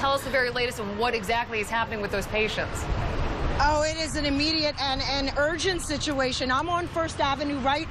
tell us the very latest on what exactly is happening with those patients? Oh, it is an immediate and urgent situation. I'm on First Avenue, right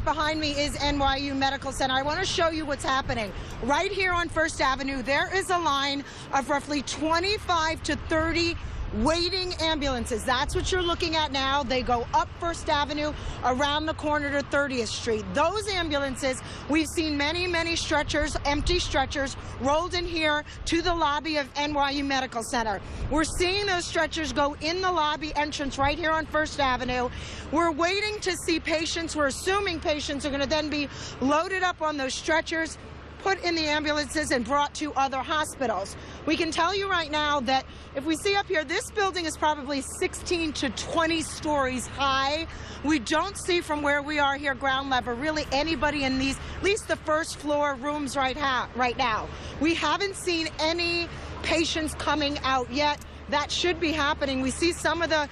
behind me is NYU Medical Center. I want to show you what's happening. Right here on First Avenue, there is a line of roughly 25 to 30 waiting ambulances. That's what you're looking at now. They go up First Avenue, around the corner to 30th Street. Those ambulances, we've seen many stretchers, empty stretchers, rolled in here to the lobby of NYU Medical Center. We're seeing those stretchers go in the lobby entrance right here on First Avenue. We're waiting to see patients. We're assuming patients are going to then be loaded up on those stretchers, put in the ambulances and brought to other hospitals. We can tell you right now that if we see up here, this building is probably 16 to 20 stories high. We don't see from where we are here ground level really anybody in these, at least the first floor rooms right now. We haven't seen any patients coming out yet. That should be happening. We see some of the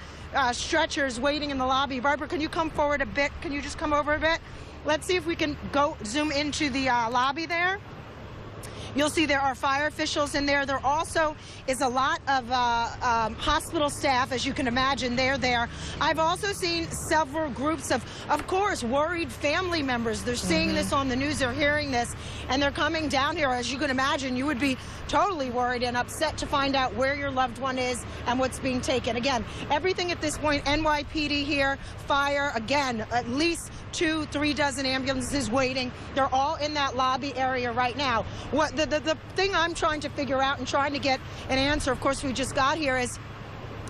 stretchers waiting in the lobby. Barbara, can you come forward a bit? Can you just come over a bit? Let's see if we can go zoom into the lobby there. You'll see there are fire officials in there. There also is a lot of hospital staff, as you can imagine. They're there. I've also seen several groups of course, worried family members. They're seeing this on the news. They're hearing this, and they're coming down here. As you can imagine, you would be totally worried and upset to find out where your loved one is and what's being taken. Again, everything at this point, NYPD here, fire, again, at least 2-3 dozen ambulances waiting. They're all in that lobby area right now. What the thing I'm trying to figure out and trying to get an answer, of course, we just got here, is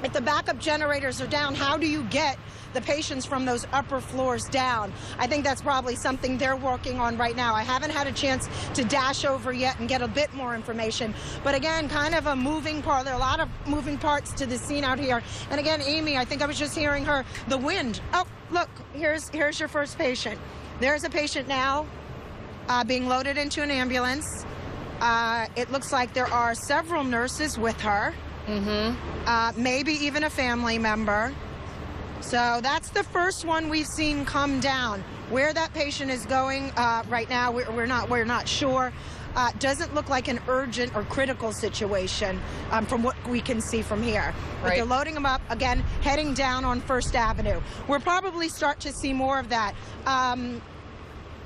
if the backup generators are down, how do you get the patients from those upper floors down? I think that's probably something they're working on right now. I haven't had a chance to dash over yet and get a bit more information. But again, kind of a moving part. There are a lot of moving parts to the scene out here. And again, Amy, I think I was just hearing her, the wind. Oh, look, here's your first patient. There's a patient now being loaded into an ambulance. It looks like there are several nurses with her. Maybe even a family member. So that's the first one we've seen come down. Where that patient is going right now, we're not sure. Doesn't look like an urgent or critical situation from what we can see from here. But they're loading them up, again, heading down on First Avenue. We'll probably start to see more of that.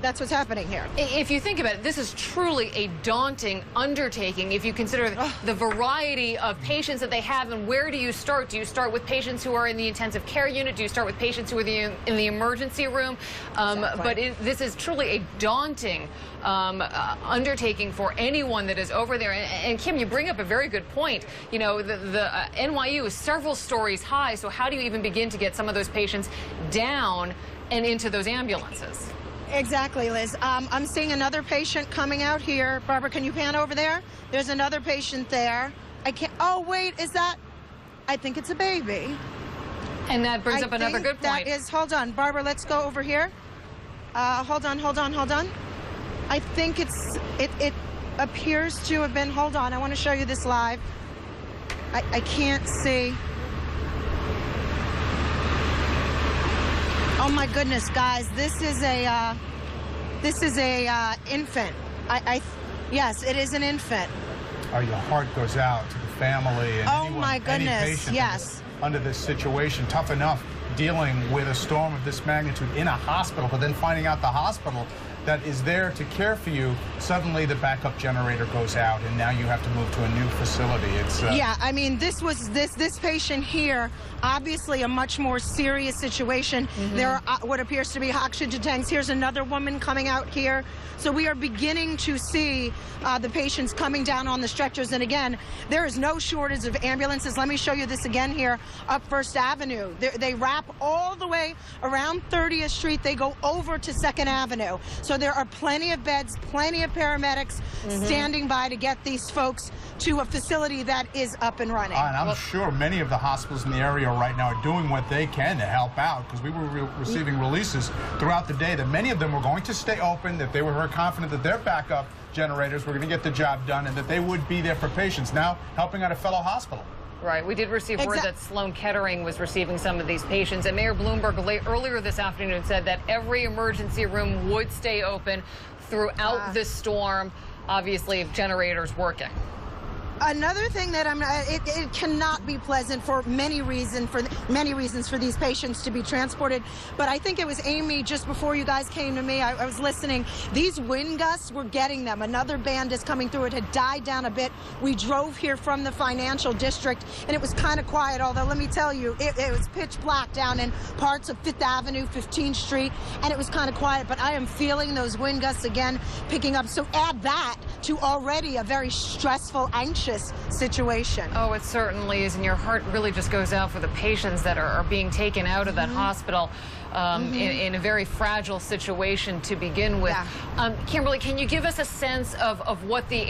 That's what's happening here. If you think about it, this is truly a daunting undertaking if you consider the variety of patients that they have. And where do you start? Do you start with patients who are in the intensive care unit? Do you start with patients who are in the emergency room? But this is truly a daunting undertaking for anyone that is over there. And Kim, you bring up a very good point. You know, the NYU is several stories high, so how do you even begin to get some of those patients down and into those ambulances? Exactly, Liz. I'm seeing another patient coming out here. Barbara, can you pan over there? There's another patient there. I can't. Oh, wait, is that? I think it's a baby. And that brings up another good point. That is, hold on, Barbara, let's go over here. Hold on. I think it appears to have been, hold on, I want to show you this live. I can't see. Oh my goodness, guys! This is a infant. Yes, it is an infant. Your heart goes out to the family and oh anyone, my goodness, any patient yes. under this situation. Tough enough dealing with a storm of this magnitude in a hospital, but then finding out the hospital that is there to care for you, suddenly the backup generator goes out, and now you have to move to a new facility. It's yeah, I mean, this patient here, obviously a much more serious situation. There are what appears to be oxygen tanks. Here's another woman coming out here. So we are beginning to see the patients coming down on the stretchers. And again, there is no shortage of ambulances. Let me show you this again here up First Avenue. They wrap all the way around 30th Street. They go over to 2nd Avenue. So there are plenty of beds, plenty of paramedics standing by to get these folks to a facility that is up and running. And I'm sure many of the hospitals in the area right now are doing what they can to help out, because we were receiving releases throughout the day that many of them were going to stay open, that they were very confident that their backup generators were going to get the job done and that they would be there for patients, now helping out a fellow hospital. Right. We did receive word that Sloan Kettering was receiving some of these patients. And Mayor Bloomberg earlier this afternoon said that every emergency room would stay open throughout this storm, obviously, if generators working. Another thing that it cannot be pleasant for many reasons for these patients to be transported. But I think it was Amy just before you guys came to me. I was listening. These wind gusts were getting them. Another band is coming through. It had died down a bit. We drove here from the financial district, and it was kind of quiet. Although let me tell you, it was pitch black down in parts of 5th Avenue, 15th Street, and it was kind of quiet. But I am feeling those wind gusts again picking up. So add that to already a very stressful, anxious situation. Oh, it certainly is, and your heart really just goes out for the patients that are being taken out of that hospital in a very fragile situation to begin with. Yeah. Kimberly, can you give us a sense of what the